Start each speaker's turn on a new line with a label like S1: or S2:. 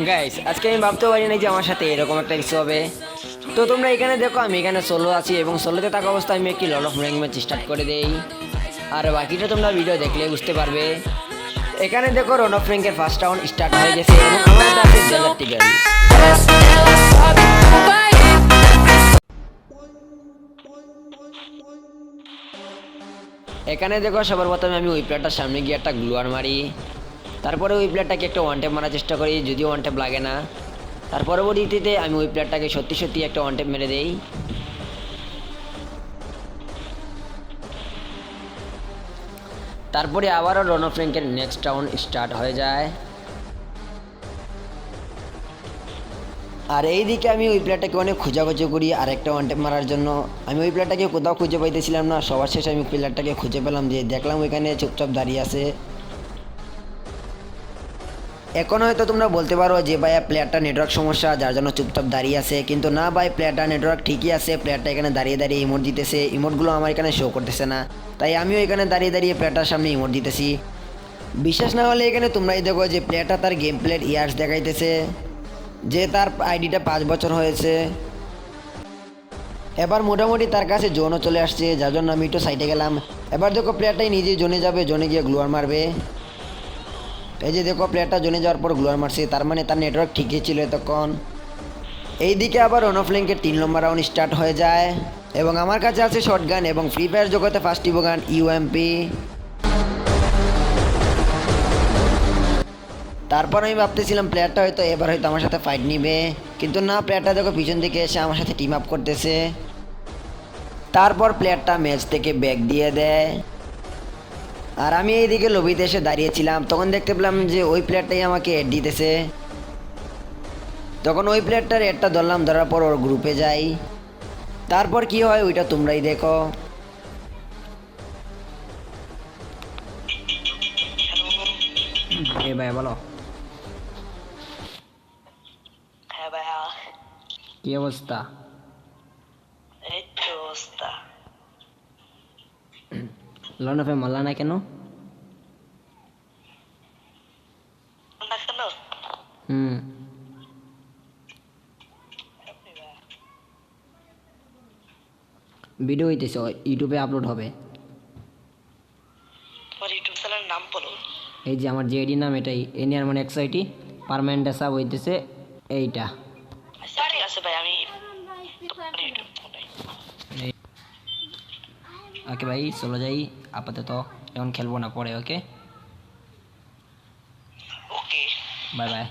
S1: Guys আজকে আমি ভাবতে পারি না যে আমার সাথে এরকম একটা কিছু হবে। তো তোমরা এখানে দেখো আমি এখানে সোলো আছি এবং সোলোতে থাকা অবস্থায় আমি একটি Lord of rank match start করে দেই। আর বাকিটা তোমরা ভিডিও দেখলে বুঝতে পারবে। এখানে দেখো লর্ড অফ র্যাঙ্কের ফার্স্ট রাউন্ড স্টার্ট হয়ে গেছে এবং আমার সাথে আছে ডেজার্ট টিগার। এখানে দেখো সবার প্রথমে আমি ওই প্লেয়ারটার সামনে গিয়ে একটা গ্লুয়ার মারি। তারপরে ওই প্লেয়ারটাকে একটা ওয়ান ট্যাপ মারার চেষ্টা করি, যদিও ওয়ান ট্যাপ লাগে না। তার পরবর্তীতে আমি ওই প্লেয়ারটাকে সত্যি সত্যি একটা ওয়ান ট্যাপ মেরে দেই। তারপরে আবারও লর্ড অফ র্যাঙ্কের নেক্সট রাউন্ড স্টার্ট হয়ে যায়। আর এই দিকে আমি ওই প্লেয়ারটাকে অনেক খোঁজাখুঁজি করি আর একটা ওয়ান ট্যাপ মারার জন্য। আমি ওই প্লেয়ারটাকে কোথাও খুঁজে পাইতেছিলাম না। সবার শেষে আমি প্লেয়ারটাকে খুঁজে পেলাম, যে দেখলাম ওইখানে চুপচাপ দাঁড়িয়ে আছে। এখন হয়তো তোমরা বলতে পারো যে ভাইয়া প্লেয়ারটা নেটওয়ার্ক সমস্যা, যার জন্য চুপচাপ দাঁড়িয়ে আছে। কিন্তু না ভাই, প্লেয়ারটা নেটওয়ার্ক ঠিকই আছে। প্লেয়ারটা এখানে দাঁড়িয়ে দাঁড়িয়ে ইমোট দিতেছে, ইমোটগুলো আমার এখানে শো করতেছে না। তাই আমিও এখানে দাঁড়িয়ে দাঁড়িয়ে প্লেয়ারটার সামনে ইমোট দিতেছি। বিশ্বাস না হলে এখানে তোমরাই দেখো যে প্লেয়ারটা তার গেম প্লের ইয়ার্স দেখাইতেছে, যে তার আইডিটা 5 বছর হয়েছে। এবার মোটামুটি তার কাছে জোনও চলে আসছে, যার জন্য আমি একটু সাইডে গেলাম। এবার দেখো প্লেয়ারটাই নিজেই জোনে যাবে, জোনে গিয়ে গ্লোয়ার মারবে। এই যে দেখো প্লেয়ারটা জোনে যাওয়ার পর গ্লোয়ার মারছে, তার মানে তার নেটওয়ার্ক ঠিকই ছিল এতক্ষণ। এইদিকে আবার লর্ড অফ র্যাঙ্কের 3 নম্বর রাউন্ড স্টার্ট হয়ে যায় এবং আমার কাছে আছে শটগান এবং ফ্রি ফায়ার জগতে ফার্স্ট ইভোগান ইউএমপি। তারপর আমি ভাবতেছিলাম প্লেয়ারটা হয়তো এবার হয়তো আমার সাথে ফাইট নিবে, কিন্তু না, প্লেয়ারটা দেখো পিছন দিকে এসে আমার সাথে টিম আপ করতেছে। তারপর প্লেয়ারটা ম্যাচ থেকে ব্যাক দিয়ে দেয়। আর আমি এইদিকে লবিতে এসে দাঁড়িয়েছিলাম, তখন দেখতে পেলাম যে ওই প্লেয়ারটাই আমাকে অ্যাড দিতেছে। তখন ওই প্লেয়ারটার অ্যাডটা ধরলাম, ধরার পর ওর গ্রুপে যাই। তারপর কি হয় ওইটা তোমরাই দেখো। এ ভাই বলো,
S2: হ্যাঁ ভাইয়া,
S1: কি অবস্থা?
S2: এই তো অবস্থা।
S1: লর্ড অফে মারলা না কেন?
S2: না কেন?
S1: হুম, ভিডিও হইতেছে, ইউটিউবে আপলোড হবে।
S2: তোমার ইউটিউব চ্যানেলের নাম বলো।
S1: এই যে আমার যে আইডি নাম এটাই, এনিয়ার মানে এক্সাইটি পার্মানেন্ট সাব হইতেছে এইটা।
S2: আচ্ছা ঠিক আছে ভাই, আমি তোমার ইউটিউব
S1: ওকে ভাই, চলে যাই আপাতত, এখন খেলবো না, পরে। Okay,
S2: okay.
S1: Bye by.